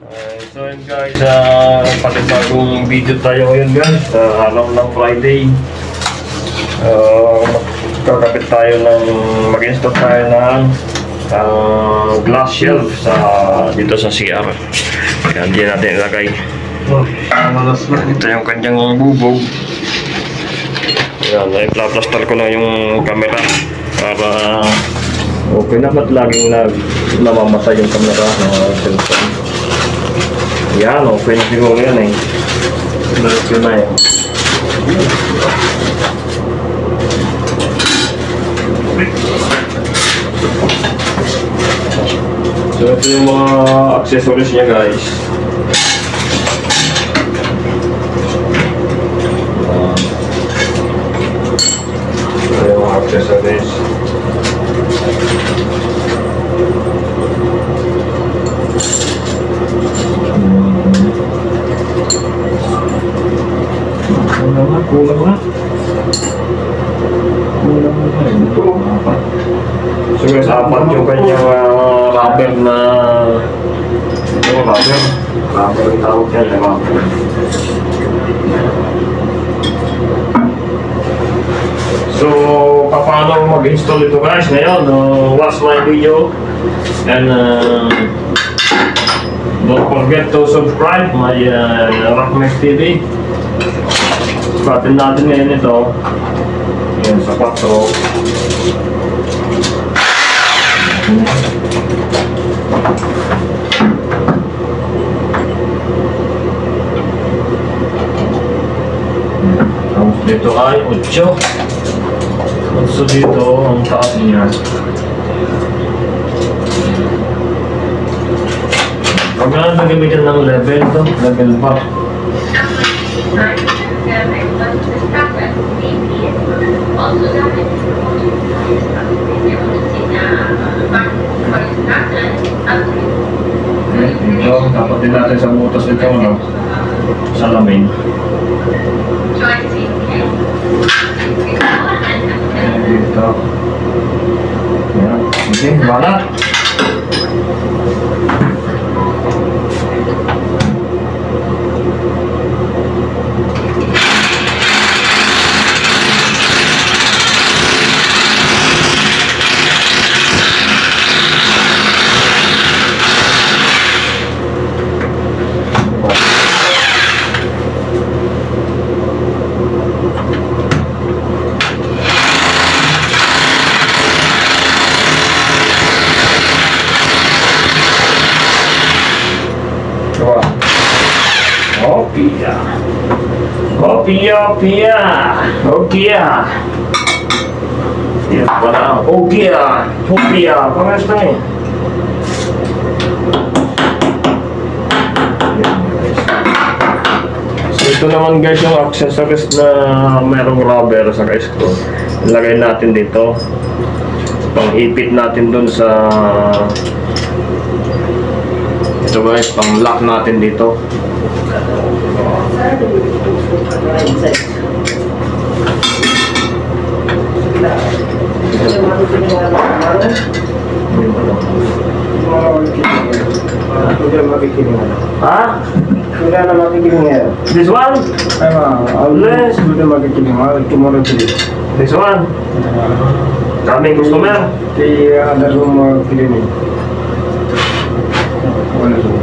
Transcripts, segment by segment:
So yun guys, panibagong video tayo ngayon guys, araw ng Friday. Kakapit tayo mag-install tayo ng glass shelf dito sa CR. Kaya hindi natin ilagay. Ito yung kanyang bubog. Ayan, i-plaster ko lang yung camera para okay na, ba't laging namamatay yung camera ng cellphone. Yan, okay na siguro yan eh. Okay na yun. So ito yung mga accessories niya guys. Ito yung mga accessories. Kulang na. So guys, apat yung kanyang rubber na rubber yung tawag yan, rubber. So paano mag-install ito guys ngayon? Watch my video and don't forget to subscribe my Rockmax TV. Patin natin ngayon ito. Yan, sa 4. Tapos dito ay 8. So dito ang taas niya. Pag nagamitan ng level to, level 4. Ito, dapat din natin sa butas ito, no? Salamin. Dito. Ayan. Okay, wala. Opia. Ya, para Opia. Panas na eh. So ito naman guys yung accessories na merong rubber sa screw. Ilagay natin dito. Pang-ipit natin dun sa ito guys, pang-lock natin dito. Ha? Sudah na makikinig. This one? Unless sudah makikinig. Tomorrow today. This one? Daming customer? Di ada rumah klinik. Wala po.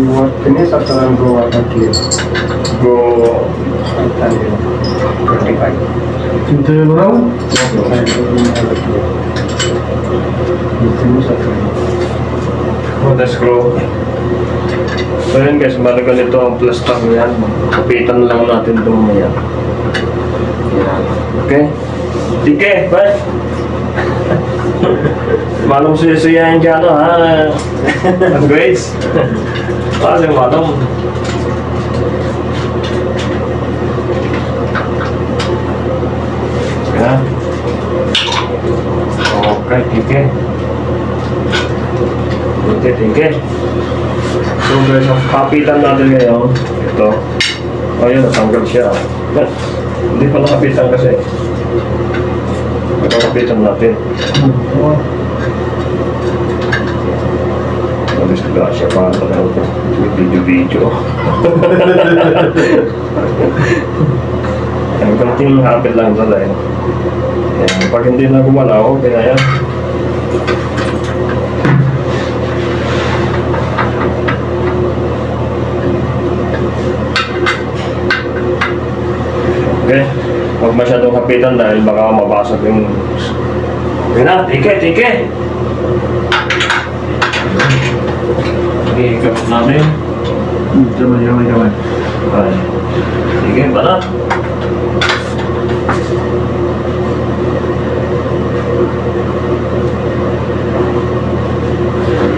Buat ini sasaran go attack Go. Ito yung raw? The screw. So yun guys, malaga nito ang plaster yan. Kapitan lang natin ito mamaya. Okay? Sige, bye! Malong suyasuyahin ka ano ha? Ang grades? Kasi malong. Yan. Okay, sige. Okay. So guys, ang kapitan natin ngayon, ito. Ayun, natanggal siya. Hindi pa nakapitan kasi. Nakapitan natin. Disgrasya pa ito. Video. Ang konting hapit lang ito dahil. Pag hindi na gumalaw, okay na yan. Okay, huwag masyadong kapitan dahil baka mabasag yung... Okay na, tike! Ikap namin. Jaman. Ay, sige, banat.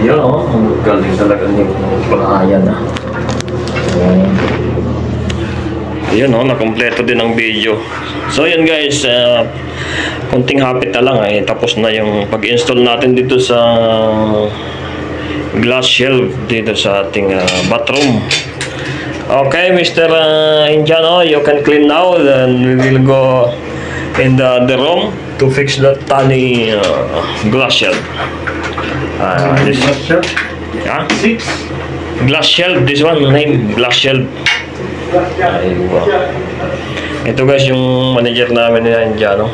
Yan o, ang galing talaga ni Palayan ah. Yun o, nakompleto din ang video. So yan guys, konting hapit na lang ay tapos na yung pag-install natin dito sa glass shelf dito sa ating bathroom. Okay, Mr. Indiano, you can clean now. Then we will go in the room to fix that tiny glass shelf. This Sir? yeah? 6. Glass shelf, this one name glass shelf. Ayun. Ito guys yung manager namin na Indiano.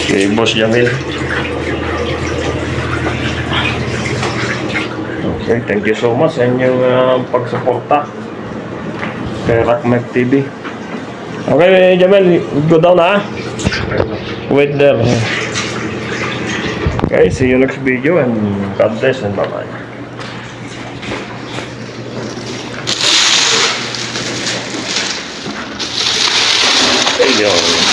Si Boss Jamil. Okay, thank you so much sa inyong pagsuporta kay Rockmac TV. Okay, Jamil, go down ha. Wait there. Okay, see you next video and God bless and bye-bye. There you go.